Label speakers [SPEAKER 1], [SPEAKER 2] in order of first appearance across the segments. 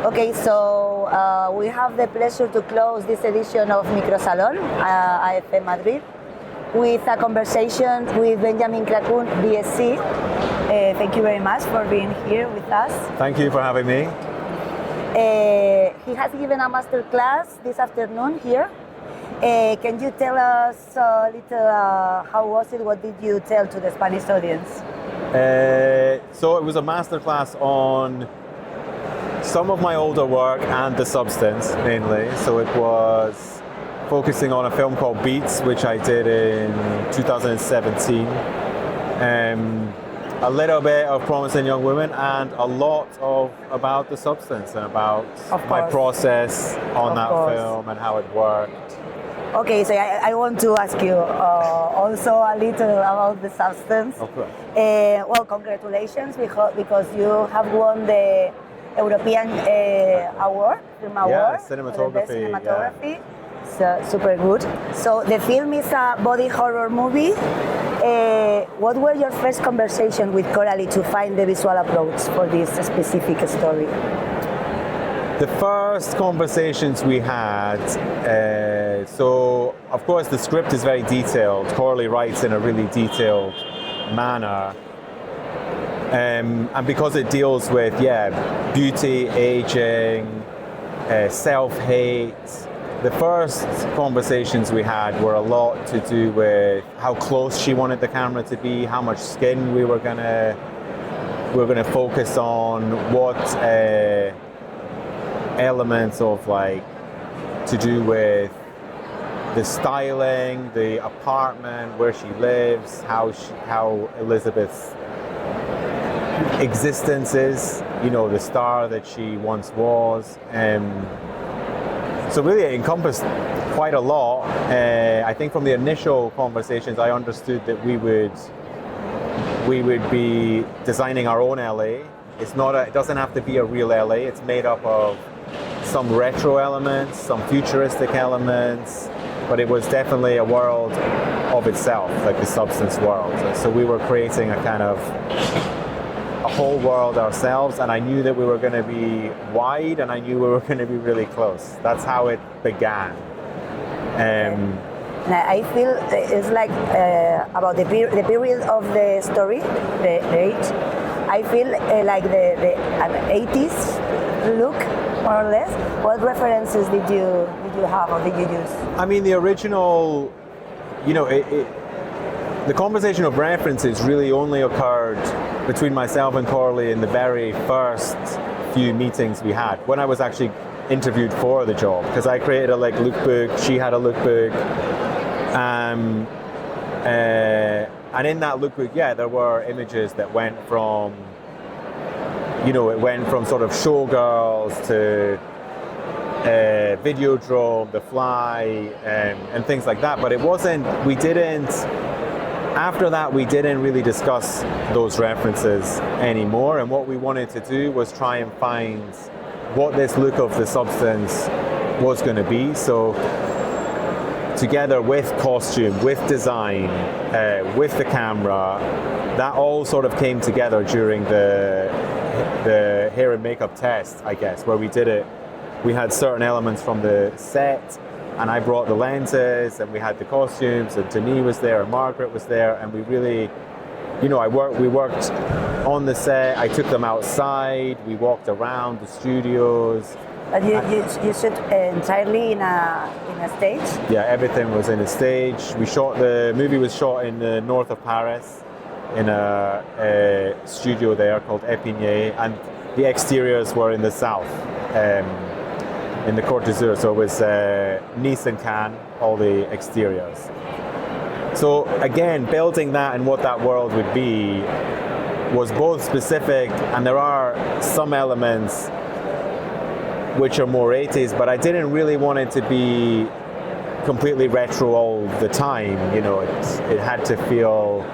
[SPEAKER 1] Okay, so we have the pleasure to close this edition of MicroSalón AEC Madrid with a conversation with Benjamin Kracun BSC. Thank you very much for being here with us.
[SPEAKER 2] Thank you for having me.
[SPEAKER 1] He has given a master class this afternoon here. Can you tell us a little how was it? What did you tell to the Spanish audience?
[SPEAKER 2] So it was a master class on some of my older work and the substance mainly. So it was focusing on a film called Beats, which I did in 2017. A little bit of Promising Young Women and a lot of about the substance and about my process on that film and how it worked.
[SPEAKER 1] Okay, so I want to ask you also a little about the substance.
[SPEAKER 2] Of course.
[SPEAKER 1] Well, congratulations because you have won the European award, film award,
[SPEAKER 2] cinematography.
[SPEAKER 1] For the best cinematography. Yeah. So super good. So the film is a body horror movie. What were your first conversations with Coralie to find the visual approach for this specific story?
[SPEAKER 2] The first conversations we had, so of course the script is very detailed. Coralie writes in a really detailed manner. And because it deals with, beauty, aging, self-hate, the first conversations we had were a lot to do with how close she wanted the camera to be, how much skin we were gonna focus on, what elements of to do with the styling, the apartment, where she lives, how Elizabeth's existence is, the star that she once was. So really it encompassed quite a lot. I think from the initial conversations I understood that we would be designing our own LA. It doesn't have to be a real LA, it's made up of some retro elements, some futuristic elements, but it was definitely a world of itself, like the substance world. So we were creating a whole world ourselves, and I knew that we were going to be wide, and I knew we were going to be really close. That's how it began.
[SPEAKER 1] I feel it's like about the period of the story, the age. I feel like the 80s look, more or less. What references did you have or did you use?
[SPEAKER 2] I mean, the original, the conversation of references really only occurred between myself and Coralie in the very first few meetings we had, when I was actually interviewed for the job, because I created a lookbook, she had a lookbook, and in that lookbook, there were images that went from, it went from sort of showgirls to Videodrome, The Fly, and things like that. But after that, we didn't really discuss those references anymore. And what we wanted to do was try and find what this look of the substance was going to be. So together with costume, with design, with the camera, that all sort of came together during the hair and makeup test, I guess, where we did it. We had certain elements from the set, and I brought the lenses, and we had the costumes, and Denis was there, and Margaret was there, and we really, we worked on the set. I took them outside, we walked around the studios.
[SPEAKER 1] But you shoot entirely in a stage?
[SPEAKER 2] Yeah, everything was in a stage. The movie was shot in the north of Paris, in a studio there called Épinay, and the exteriors were in the south, in the Côte d'Azur. So it was Nice and Cannes, all the exteriors. So again, building that and what that world would be was both specific, and there are some elements which are more 80s, but I didn't really want it to be completely retro all the time. It had to feel,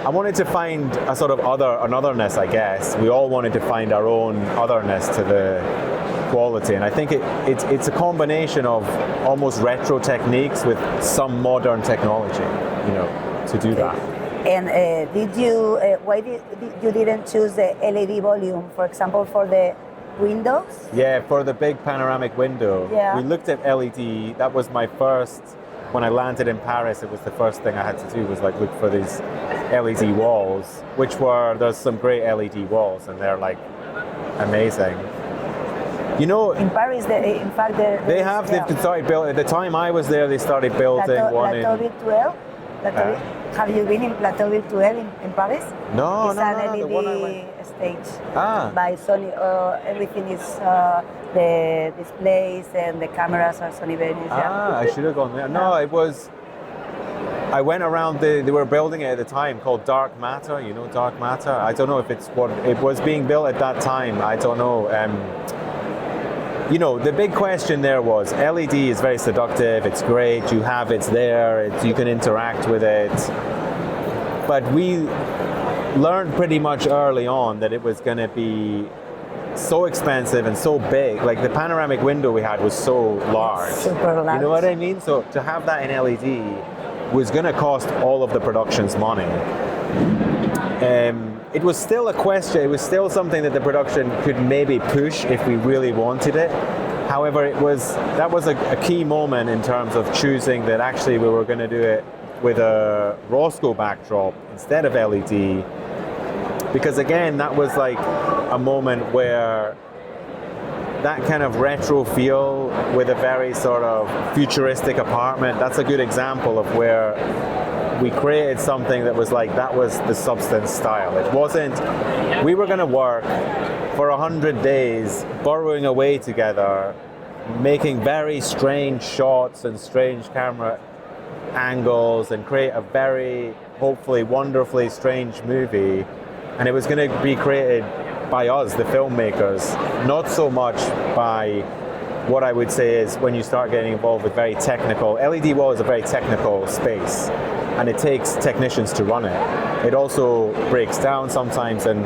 [SPEAKER 2] I wanted to find a sort of an otherness, I guess. We all wanted to find our own otherness to the quality, and I think it's a combination of almost retro techniques with some modern technology, to do that.
[SPEAKER 1] And why you didn't choose the LED volume, for example, for the windows?
[SPEAKER 2] Yeah, for the big panoramic window.
[SPEAKER 1] Yeah.
[SPEAKER 2] We looked at LED. That was my first, when I landed in Paris, it was the first thing I had to do was like look for these LED walls, there's some great LED walls and they're like amazing. You know,
[SPEAKER 1] In Paris, in fact,
[SPEAKER 2] they've started building, at the time I was there, they started building one in...
[SPEAKER 1] Virtuel? Have you been in Plateau Virtuel in Paris?
[SPEAKER 2] No,
[SPEAKER 1] It's
[SPEAKER 2] no,
[SPEAKER 1] an
[SPEAKER 2] no, the one I went...
[SPEAKER 1] LED stage
[SPEAKER 2] Ah,
[SPEAKER 1] by Sony. Everything is the displays and the cameras are Sony Venice.
[SPEAKER 2] I should have gone there. No, it was... I went around, they were building it at the time called Dark Matter, you know Dark Matter? I don't know if it's what, it was being built at that time, I don't know. You know, the big question there was, LED is very seductive, it's great, it's there, you can interact with it. But we learned pretty much early on that it was going to be so expensive and so big. Like the panoramic window we had was so large.
[SPEAKER 1] Super large.
[SPEAKER 2] You know what I mean? So to have that in LED was going to cost all of the production's money. It was still a question, it was still something that the production could maybe push if we really wanted it. However, that was a key moment in terms of choosing that actually we were going to do it with a Roscoe backdrop instead of LED. Because again, that was like a moment where that kind of retro feel with a very sort of futuristic apartment, that's a good example of where we created something that was the substance style. It wasn't, we were going to work for 100 days, burrowing away together, making very strange shots and strange camera angles and create a very, hopefully, wonderfully strange movie. And it was going to be created by us, the filmmakers, not so much by what I would say is when you start getting involved with very technical, LED wall is a very technical space and it takes technicians to run it. It also breaks down sometimes, and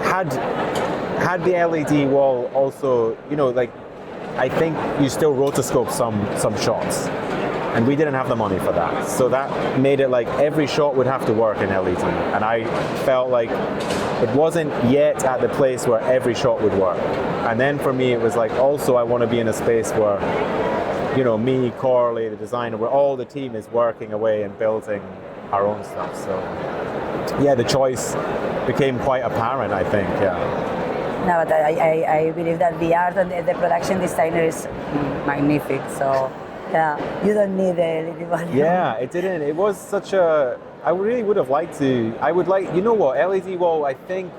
[SPEAKER 2] had the LED wall also, you know, like I think you still rotoscope some shots. And we didn't have the money for that. So that made it like every shot would have to work in LED. And I felt like it wasn't yet at the place where every shot would work. And then for me, it was like, also I want to be in a space where, you know, me, Coralie, the designer, where all the team is working away and building our own stuff. So yeah, the choice became quite apparent, I think, yeah.
[SPEAKER 1] No, but I believe that the art and the production designer is magnific. So yeah, you don't need a LED wall.
[SPEAKER 2] Yeah, it didn't. It was such a. I really would have liked to. I would like. You know what? LED wall. I think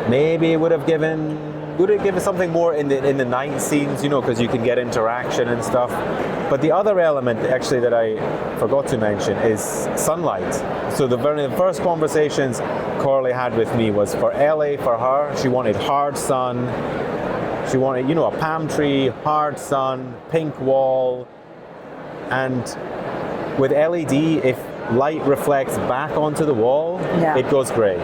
[SPEAKER 2] maybe it would have given something more in the night scenes. You know, because you can get interaction and stuff. But the other element, actually, that I forgot to mention is sunlight. So the first conversations Coralie had with me was for LA. For her, she wanted hard sun. She wanted, you know, a palm tree, hard sun, pink wall. And with LED, if light reflects back onto the wall, it goes grey.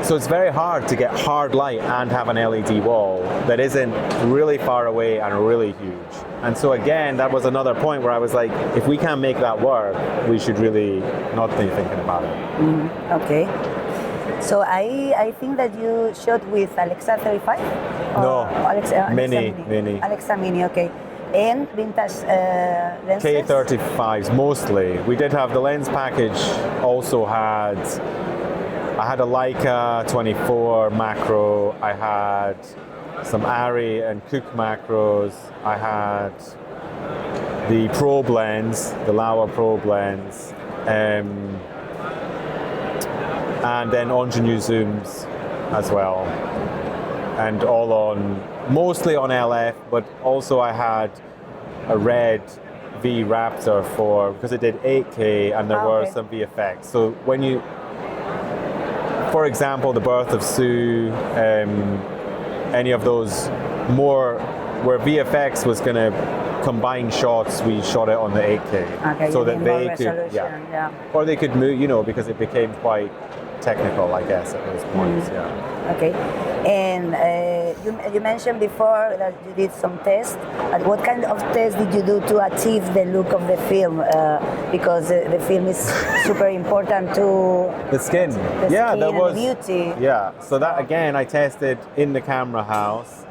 [SPEAKER 2] So it's very hard to get hard light and have an LED wall that isn't really far away and really huge. And so again, that was another point where I was like, if we can't make that work, we should really not be thinking about it.
[SPEAKER 1] Okay. So I think that you shot with Alexa 35?
[SPEAKER 2] No,
[SPEAKER 1] Alexa
[SPEAKER 2] Mini.
[SPEAKER 1] Alexa Mini, okay. And vintage lenses?
[SPEAKER 2] K35s mostly. We did have the lens package, also had, I had a Leica 24 macro, I had some Arri and Cook macros, I had the probe lens, the Laowa probe lens, and then ingenue zooms as well, and mostly on LF, but also I had a red V Raptor because it did 8K and there were some VFX. So when you, for example, The Birth of Sue, any of those more where VFX was going to combine shots, we shot it on the 8K, so that they could, or they could move, you know, because it became quite technical, I guess, at those points.
[SPEAKER 1] Okay, and you mentioned before that you did some tests. And what kind of tests did you do to achieve the look of the film? Because the film is super important to
[SPEAKER 2] the skin.
[SPEAKER 1] The
[SPEAKER 2] Yeah,
[SPEAKER 1] skin
[SPEAKER 2] that was
[SPEAKER 1] and the beauty.
[SPEAKER 2] Yeah, so that again I tested in the camera house.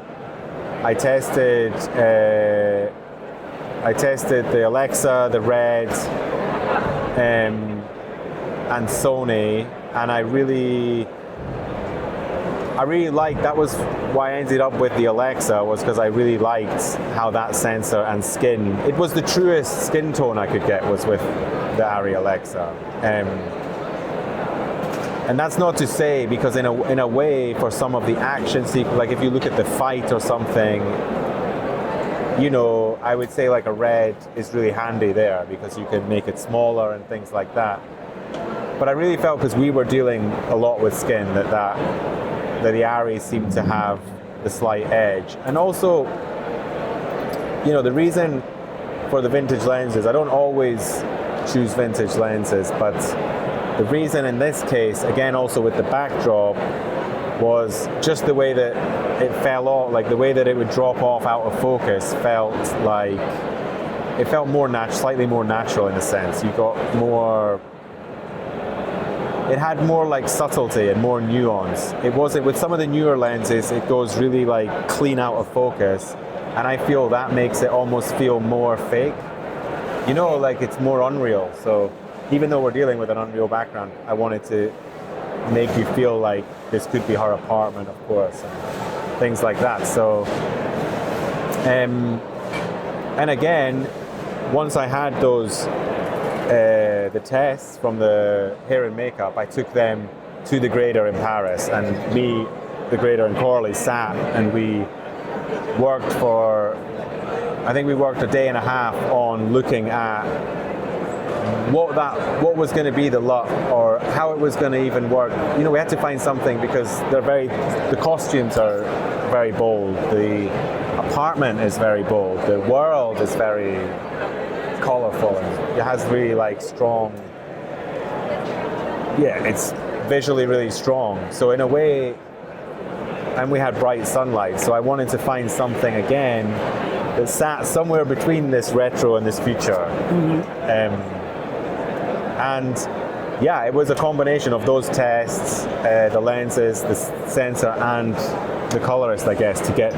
[SPEAKER 2] I tested the Alexa, the Red, and Sony, and I really liked. That was why I ended up with the Alexa, was because I really liked how that sensor and skin. It was the truest skin tone I could get was with the Arri Alexa. And that's not to say, because in a way, for some of the action sequences, like if you look at the fight or something, you know, I would say like a Red is really handy there because you can make it smaller and things like that. But I really felt, because we were dealing a lot with skin, that the Arri seemed to have the slight edge. And also, you know, the reason for the vintage lenses, I don't always choose vintage lenses, but the reason in this case, again also with the backdrop, was just the way that it fell off, like the way that it would drop off out of focus felt like, it felt more slightly more natural in a sense. You got more, it had more like subtlety and more nuance. It wasn't, with some of the newer lenses, it goes really like clean out of focus, and I feel that makes it almost feel more fake. You know, like it's more unreal. So even though we're dealing with an unreal background, I wanted to make you feel like this could be her apartment, of course, and things like that. So, and again, once I had those, the tests from the hair and makeup, I took them to the grader in Paris, and me, the grader, and Coralie sat and we worked for, I think we worked a day and a half on looking at what was going to be the look, or how it was going to even work. You know, we had to find something, because the costumes are very bold, the apartment is very bold, the world is very colorful, and it has really like strong, it's visually really strong. So in a way, and we had bright sunlight, so I wanted to find something again that sat somewhere between this retro and this future. And yeah, it was a combination of those tests, the lenses, the sensor, and the colorist, I guess, to get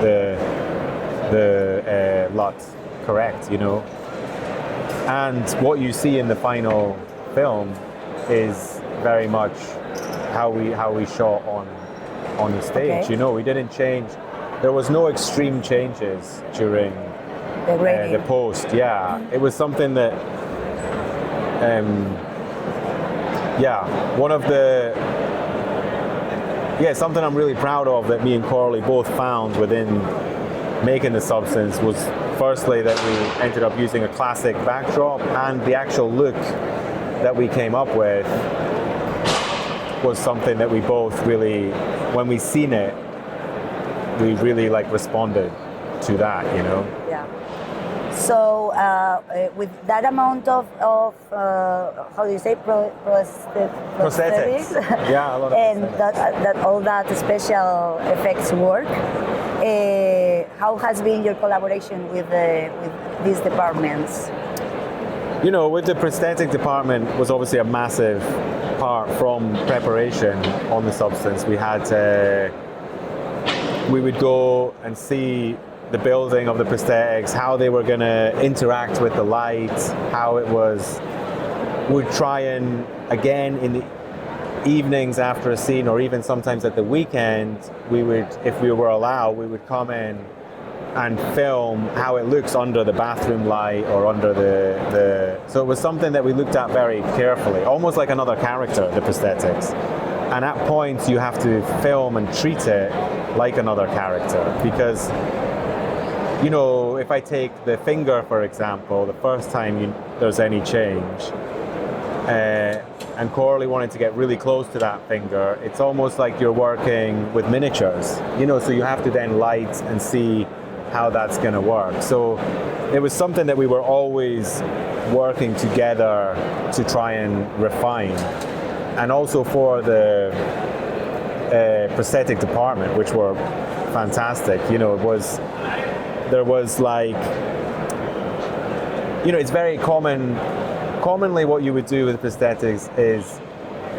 [SPEAKER 2] the LUT correct, you know. And what you see in the final film is very much how we shot on the stage. Okay. You know, we didn't change. There was no extreme changes during the post. Yeah, it was something that. One of the, something I'm really proud of that me and Coralie both found within making the substance was, firstly, that we ended up using a classic backdrop, and the actual look that we came up with was something that we both really, when we seen it, we really like responded to that, you know?
[SPEAKER 1] Yeah. So with that amount of how do you say, prosthetics?
[SPEAKER 2] Yeah, a lot of
[SPEAKER 1] and that all that special effects work. How has been your collaboration with these departments?
[SPEAKER 2] You know, with the prosthetic department was obviously a massive part from preparation on the substance. We had we would go and see the building of the prosthetics, how they were going to interact with the light, how it was. We'd try and, again, in the evenings after a scene, or even sometimes at the weekend, we would, if we were allowed, we would come in and film how it looks under the bathroom light or under the so it was something that we looked at very carefully, almost like another character, the prosthetics. And at points you have to film and treat it like another character, because, you know, if I take the finger, for example, the first time there's any change, and Coralie wanted to get really close to that finger, it's almost like you're working with miniatures, you know, so you have to then light and see how that's going to work. So it was something that we were always working together to try and refine. And also for the prosthetic department, which were fantastic. You know, there was like, you know, it's very commonly what you would do with prosthetics is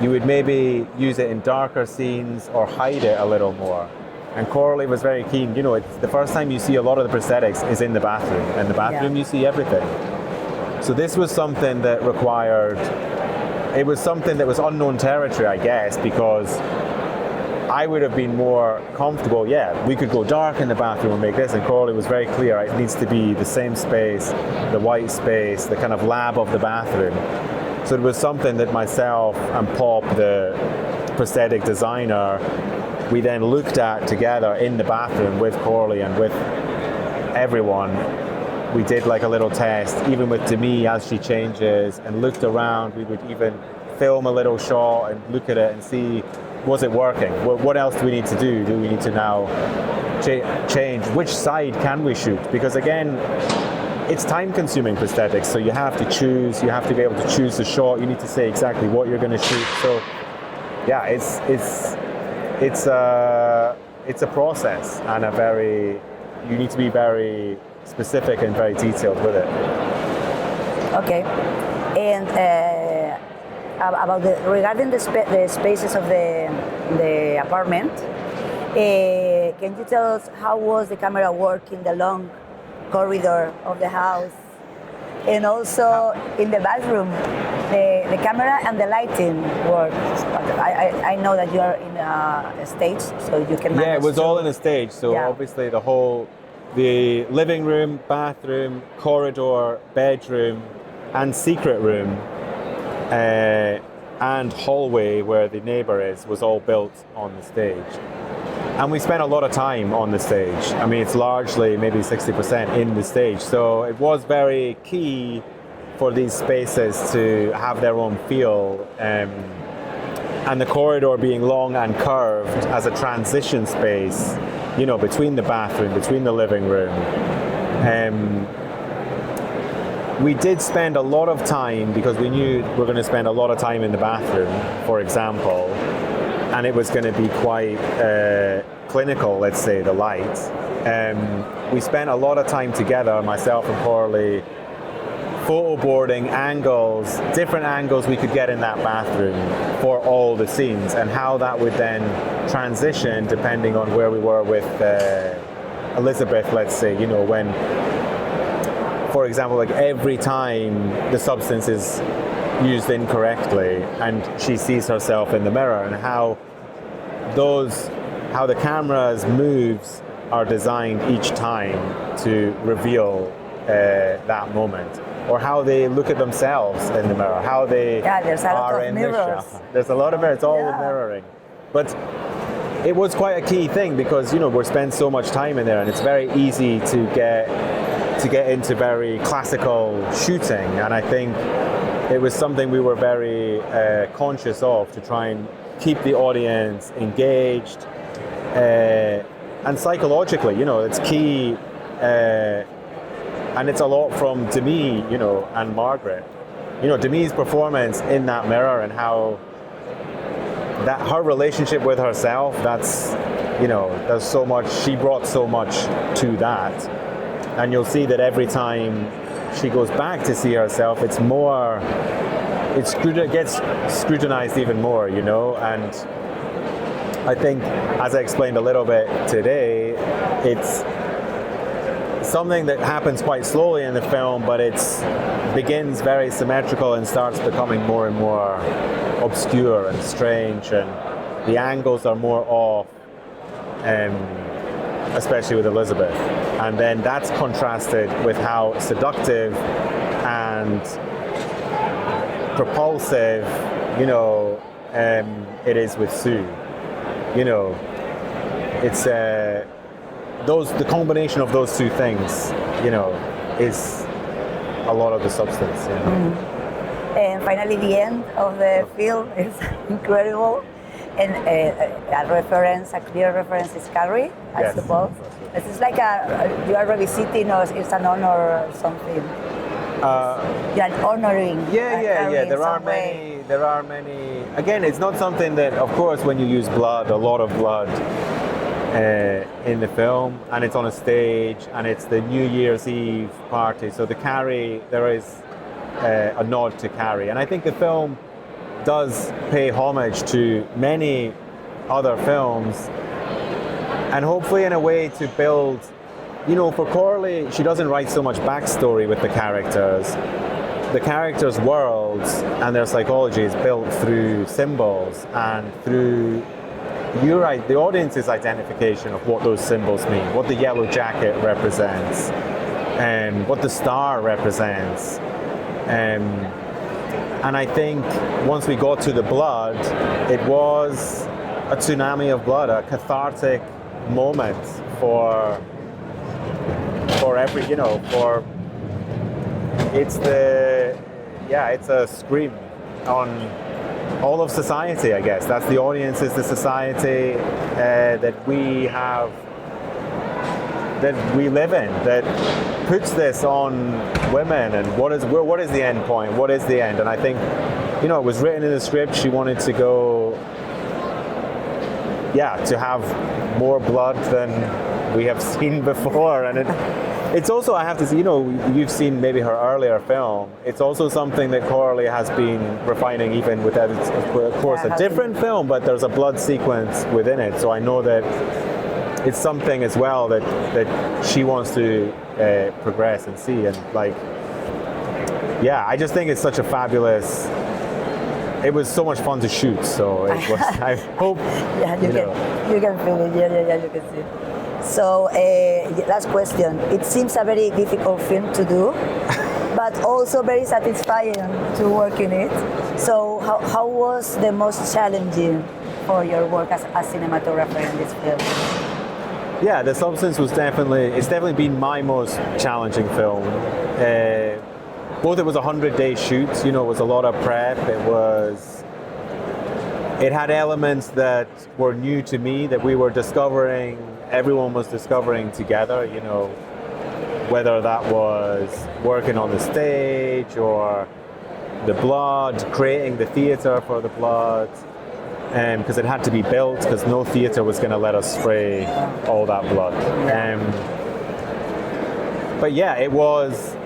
[SPEAKER 2] you would maybe use it in darker scenes or hide it a little more. And Coralie was very keen, you know, it's the first time you see a lot of the prosthetics is in the bathroom. And the bathroom, you see everything. So this was something that it was something that was unknown territory, I guess, because I would have been more comfortable, we could go dark in the bathroom and make this, and Coralie was very clear, it needs to be the same space, the white space, the kind of lab of the bathroom. So it was something that myself and Pop, the prosthetic designer, we then looked at together in the bathroom with Coralie and with everyone. We did like a little test, even with Demi as she changes, and looked around. We would even film a little shot and look at it and see, was it working? What else do we need to do? Do we need to now change? Which side can we shoot? Because again, it's time-consuming prosthetics, so you have to choose. You have to be able to choose the shot. You need to say exactly what you're going to shoot. So, yeah, it's a process, and you need to be very specific and very detailed with it. Okay,
[SPEAKER 1] and regarding the spaces of the apartment, can you tell us how was the camera work in the long corridor of the house, and also in the bathroom, the camera and the lighting work? I know that you are in a stage, so you can manage.
[SPEAKER 2] Yeah, it was all in a stage. So obviously the living room, bathroom, corridor, bedroom, and secret room, and hallway where the neighbor is, was all built on the stage. And we spent a lot of time on the stage. I mean, it's largely maybe 60% in the stage. So it was very key for these spaces to have their own feel. And the corridor being long and curved as a transition space, you know, between the bathroom, between the living room. We did spend a lot of time, because we knew we were going to spend a lot of time in the bathroom, for example, and it was going to be quite clinical, let's say, the light. We spent a lot of time together, myself and Coralie, photo boarding angles, different angles we could get in that bathroom for all the scenes, and how that would then transition depending on where we were with Elizabeth, let's say, you know, when, for example, like every time the substance is used incorrectly and she sees herself in the mirror, and how the camera's moves are designed each time to reveal that moment, or how they look at themselves in the mirror, how they are in the shot. There's a lot of it. It's all mirroring, but it was quite a key thing, because you know we spend so much time in there, and it's very easy to get into very classical shooting. And I think it was something we were very conscious of, to try and keep the audience engaged, and psychologically, you know, it's key. And it's a lot from Demi, you know, and Margaret. You know, Demi's performance in that mirror, and how that her relationship with herself, that's, you know, there's so much, she brought so much to that. And you'll see that every time she goes back to see herself, it's more, it gets scrutinized even more, you know. And I think, as I explained a little bit today, it's something that happens quite slowly in the film, but it begins very symmetrical and starts becoming more and more obscure and strange, and the angles are more off, especially with Elizabeth. And then that's contrasted with how seductive and propulsive, you know, it is with Sue. You know, it's the combination of those two things, you know, is a lot of the substance. You know?
[SPEAKER 1] And finally, the end of the film is incredible, and a clear reference is Carrie, I suppose. It's like you are revisiting, or it's an honor or something. You're honoring.
[SPEAKER 2] Yeah. There are many. Again, it's not something that, of course, when you use blood, a lot of blood, in the film, and it's on a stage, and it's the New Year's Eve party. So there is a nod to Carrie, and I think the film does pay homage to many other films, and hopefully in a way to build, for Coralie, she doesn't write so much backstory with the characters. The characters' worlds and their psychology is built through symbols and through, you're right, the audience's identification of what those symbols mean, what the yellow jacket represents, and what the star represents. And I think once we got to the blood, it was a tsunami of blood, a cathartic moment for every, it's a scream on all of society, I guess. That's the audience, is the society that we live in, that puts this on women, and what is the end point? What is the end? And I think, it was written in the script. She wanted to go, to have more blood than we have seen before, and it's also, I have to say, you've seen maybe her earlier film. It's also something that Coralie has been refining, even with, of course, a different film, but there's a blood sequence within it. So I know that it's something as well that she wants to progress and see. And I just think it's such a fabulous. It was so much fun to shoot. So it was. I hope.
[SPEAKER 1] You can feel it. Yeah, you can see it. So, last question. It seems a very difficult film to do, but also very satisfying to work in it. So, how was the most challenging for your work as a cinematographer in this film?
[SPEAKER 2] Yeah, The Substance it's definitely been my most challenging film. Both, it was a 100-day shoot, it was a lot of prep. It had elements that were new to me, that we were discovering, everyone was discovering together, whether that was working on the stage or the blood, creating the theatre for the blood, because it had to be built, because no theatre was going to let us spray all that blood. But yeah, it was,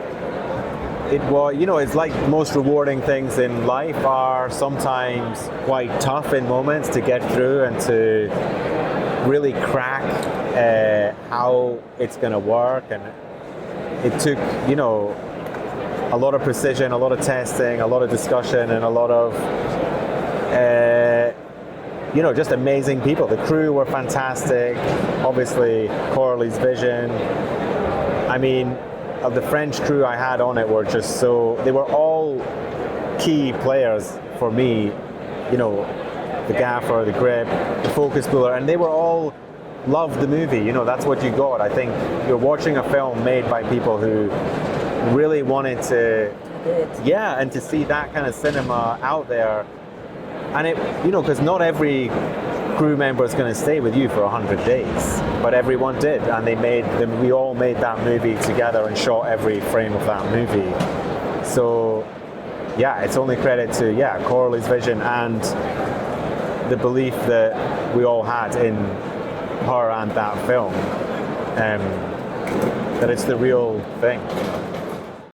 [SPEAKER 2] it's like most rewarding things in life are sometimes quite tough in moments to get through and to really crack how it's going to work. And it took, a lot of precision, a lot of testing, a lot of discussion, and a lot of, just amazing people. The crew were fantastic. Obviously, Coralie's vision. I mean, of the French crew I had on it were just they were all key players for me, the gaffer, the grip, the focus puller, and they were all loved the movie. That's what you got. I think you're watching a film made by people who really wanted to, and to see that kind of cinema out there. And it, because not every crew member is going to stay with you for 100 days, but everyone did, and we all made that movie together and shot every frame of that movie. So it's only credit to Coralie's vision and the belief that we all had in her and that film, that it's the real thing.